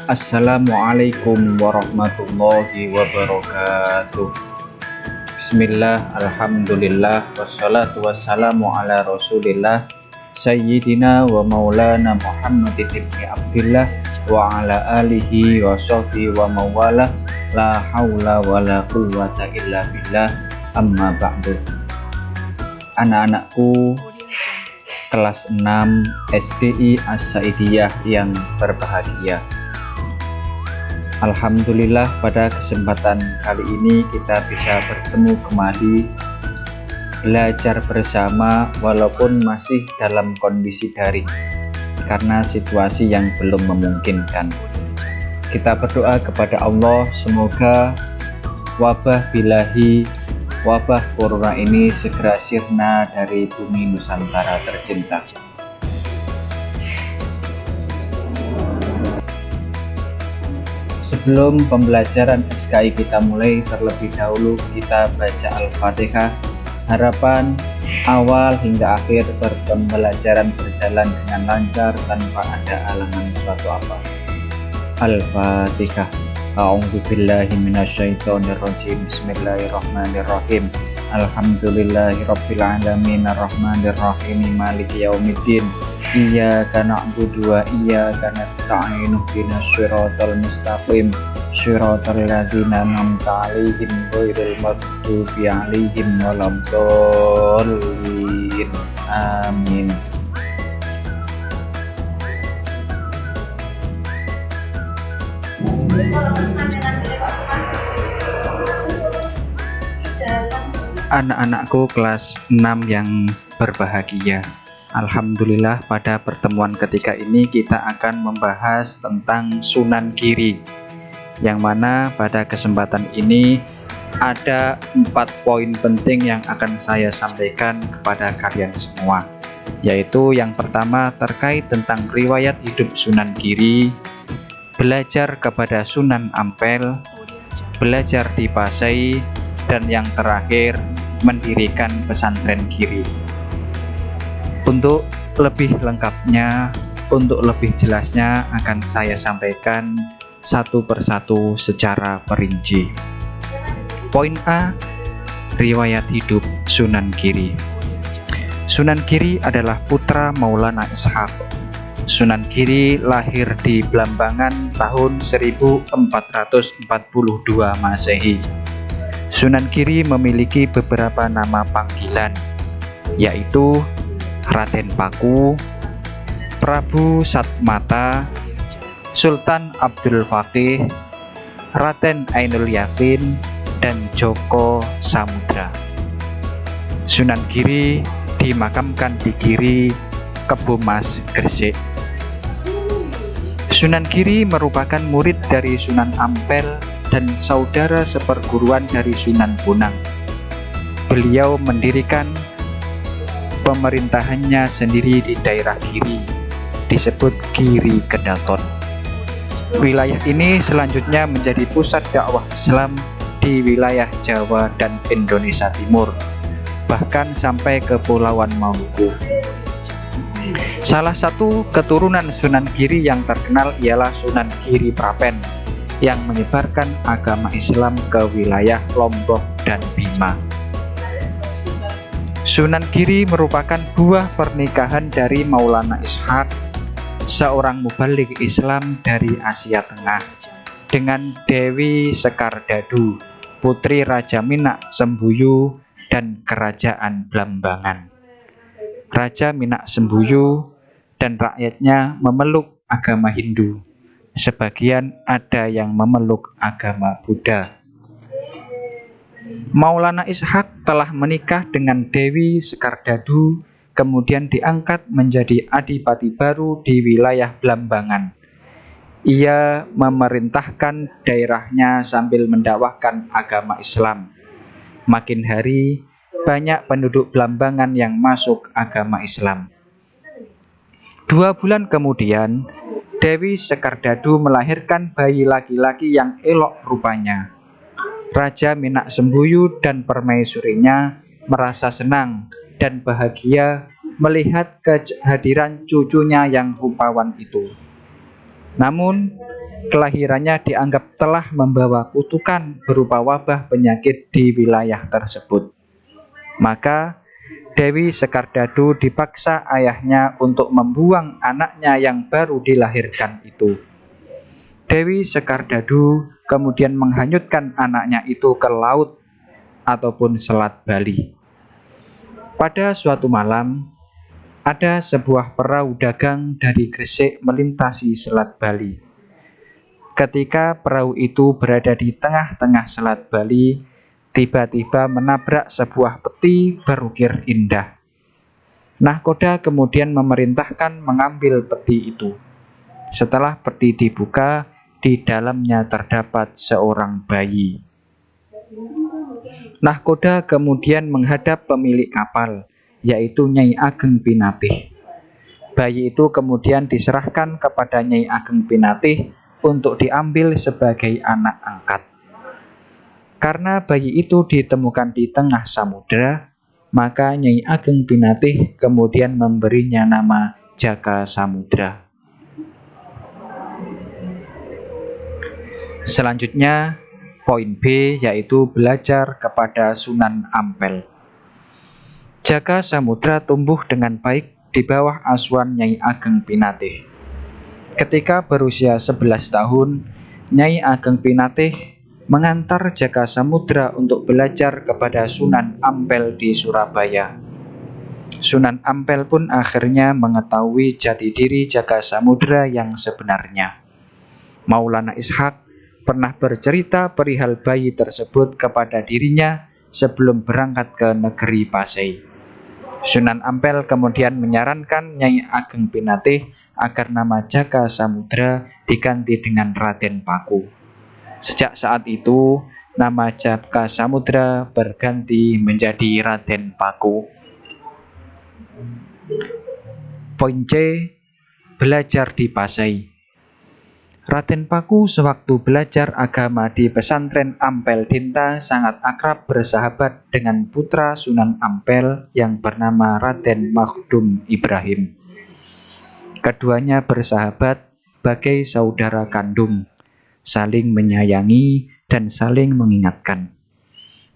Assalamualaikum warahmatullahi wabarakatuh. Bismillah, alhamdulillah, wassalatu wassalamu ala rasulillah Sayyidina wa maulana Muhammadin ibni Abdillah wa ala alihi wa sahbihi wa mawala. La hawla wa la quwwata illa billah, amma ba'du. Anak-anakku kelas 6 SDI As-Saidiyah yang berbahagia, alhamdulillah pada kesempatan kali ini kita bisa bertemu kembali, belajar bersama walaupun masih dalam kondisi daring karena situasi yang belum memungkinkan. Kita berdoa kepada Allah semoga wabah corona ini segera sirna dari bumi Nusantara tercinta. Sebelum pembelajaran SKI kita mulai, terlebih dahulu kita baca Al-Fatihah. Harapan awal hingga akhir pembelajaran berjalan dengan lancar tanpa ada halangan suatu apa. Al-Fatihah. A'udzubillahi minasyaitonirrajim. Bismillahirrahmanirrahim. Alhamdulillahirabbil alamin arrahmanirrahim maliki yaumiddin. Iyyaka na'budu wa iyyaka nasta'in ihdinas siratal mustaqim siratal ladzina an'amta 'alaihim ghairil maghdubi 'alaihim waladdallin. Amin. Anak-anakku kelas 6 yang berbahagia, alhamdulillah pada pertemuan ketiga ini kita akan membahas tentang Sunan Giri, yang mana pada kesempatan ini ada 4 poin penting yang akan saya sampaikan kepada kalian semua, yaitu yang pertama terkait tentang riwayat hidup Sunan Giri, belajar kepada Sunan Ampel, belajar di Pasai, dan yang terakhir mendirikan pesantren Giri. Untuk lebih lengkapnya, untuk lebih jelasnya akan saya sampaikan satu persatu secara perinci. Poin A, riwayat hidup Sunan Giri. Sunan Giri adalah putra Maulana Ishaq. Sunan Giri lahir di Blambangan tahun 1442 Masehi. Sunan Giri memiliki beberapa nama panggilan, yaitu Raden Paku, Prabu Satmata, Sultan Abdul Fakih, Raden Ainul Yakin, dan Joko Samudra. Sunan Giri dimakamkan di Giri, Kebomas, Gresik. Sunan Giri merupakan murid dari Sunan Ampel dan saudara seperguruan dari Sunan Bonang. Beliau mendirikan pemerintahannya sendiri di daerah Giri, disebut Giri Kedaton. Wilayah ini selanjutnya menjadi pusat dakwah Islam di wilayah Jawa dan Indonesia Timur, bahkan sampai ke Kepulauan Maluku. Salah satu keturunan Sunan Giri yang terkenal ialah Sunan Giri Prapen, yang menyebarkan agama Islam ke wilayah Lombok dan Bima. Sunan Giri merupakan buah pernikahan dari Maulana Ishaq, seorang mubalik Islam dari Asia Tengah, dengan Dewi Sekardadu, putri Raja Minak Sembuyu dan Kerajaan Blambangan. Raja Minak Sembuyu dan rakyatnya memeluk agama Hindu. Sebagian ada yang memeluk agama Buddha. Maulana Ishaq telah menikah dengan Dewi Sekardadu, kemudian diangkat menjadi adipati baru di wilayah Blambangan. Ia memerintahkan daerahnya sambil mendakwahkan agama Islam. Makin hari, banyak penduduk Blambangan yang masuk agama Islam. 2 bulan kemudian, Dewi Sekardadu melahirkan bayi laki-laki yang elok rupanya. Raja Minak Sembuyu dan permaisurinya merasa senang dan bahagia melihat kehadiran cucunya yang rupawan itu. Namun, kelahirannya dianggap telah membawa kutukan berupa wabah penyakit di wilayah tersebut. Maka Dewi Sekardadu dipaksa ayahnya untuk membuang anaknya yang baru dilahirkan itu. Dewi Sekardadu kemudian menghanyutkan anaknya itu ke laut ataupun Selat Bali. Pada suatu malam, ada sebuah perahu dagang dari Gresik melintasi Selat Bali. Ketika perahu itu berada di tengah-tengah Selat Bali, tiba-tiba menabrak sebuah peti berukir indah. Nahkoda kemudian memerintahkan mengambil peti itu. Setelah peti dibuka, di dalamnya terdapat seorang bayi. Nahkoda kemudian menghadap pemilik kapal, yaitu Nyai Ageng Pinatih. Bayi itu kemudian diserahkan kepada Nyai Ageng Pinatih untuk diambil sebagai anak angkat. Karena bayi itu ditemukan di tengah samudera, maka Nyai Ageng Pinatih kemudian memberinya nama Jaka Samudra. Selanjutnya, poin B yaitu belajar kepada Sunan Ampel. Jaka Samudra tumbuh dengan baik di bawah asuhan Nyai Ageng Pinatih. Ketika berusia 11 tahun, Nyai Ageng Pinatih mengantar Jaka Samudra untuk belajar kepada Sunan Ampel di Surabaya. Sunan Ampel pun akhirnya mengetahui jati diri Jaka Samudra yang sebenarnya. Maulana Ishaq pernah bercerita perihal bayi tersebut kepada dirinya sebelum berangkat ke negeri Pasai. Sunan Ampel kemudian menyarankan Nyai Ageng Pinatih agar nama Jaka Samudra diganti dengan Raden Paku. Sejak saat itu, nama Jaka Samudra berganti menjadi Raden Paku. Poin C, belajar di Pasai. Raden Paku sewaktu belajar agama di pesantren Ampel Dinta sangat akrab bersahabat dengan putra Sunan Ampel yang bernama Raden Makhdum Ibrahim. Keduanya bersahabat bagai saudara kandung, saling menyayangi dan saling mengingatkan.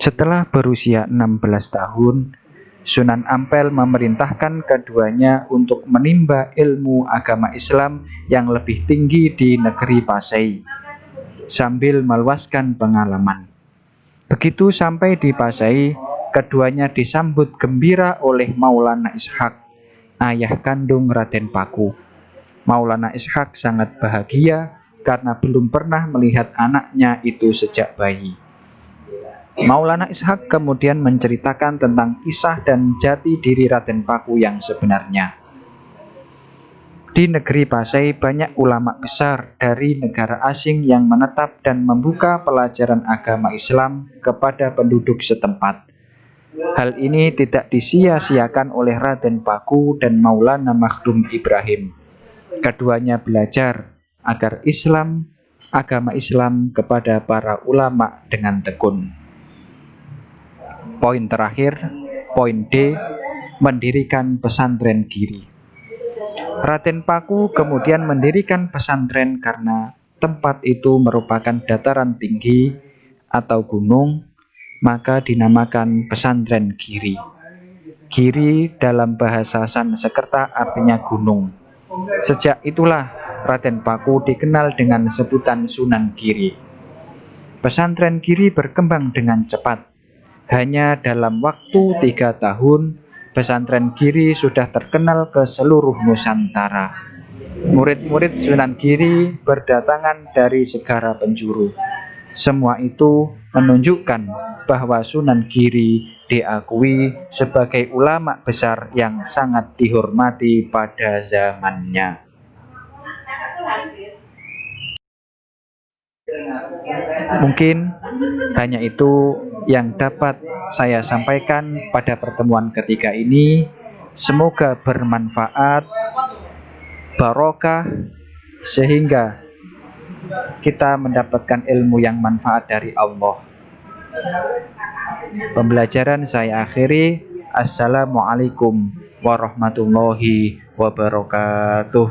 Setelah berusia 16 tahun, Sunan Ampel memerintahkan keduanya untuk menimba ilmu agama Islam yang lebih tinggi di negeri Pasai, sambil meluaskan pengalaman. Begitu sampai di Pasai, keduanya disambut gembira oleh Maulana Ishaq, ayah kandung Raden Paku. Maulana Ishaq sangat bahagia karena belum pernah melihat anaknya itu sejak bayi. Maulana Ishaq kemudian menceritakan tentang kisah dan jati diri Raden Paku yang sebenarnya. Di negeri Pasai banyak ulama besar dari negara asing yang menetap dan membuka pelajaran agama Islam kepada penduduk setempat. Hal ini tidak disia-siakan oleh Raden Paku dan Maulana Makhdum Ibrahim. Keduanya belajar agar agama Islam kepada para ulama dengan tekun. Poin terakhir, poin D, mendirikan pesantren Giri. Raden Paku kemudian mendirikan pesantren karena tempat itu merupakan dataran tinggi atau gunung, maka dinamakan pesantren Giri. Giri dalam bahasa Sanskerta artinya gunung. Sejak itulah Raden Paku dikenal dengan sebutan Sunan Giri. Pesantren Giri berkembang dengan cepat. Hanya dalam waktu 3 tahun, pesantren Giri sudah terkenal ke seluruh Nusantara. Murid-murid Sunan Giri berdatangan dari segala penjuru. Semua itu menunjukkan bahwa Sunan Giri diakui sebagai ulama besar yang sangat dihormati pada zamannya. Mungkin hanya itu yang dapat saya sampaikan pada pertemuan ketiga ini. Semoga bermanfaat, barokah, sehingga kita mendapatkan ilmu yang manfaat dari Allah. Pembelajaran saya akhiri. Assalamualaikum warahmatullahi wabarakatuh.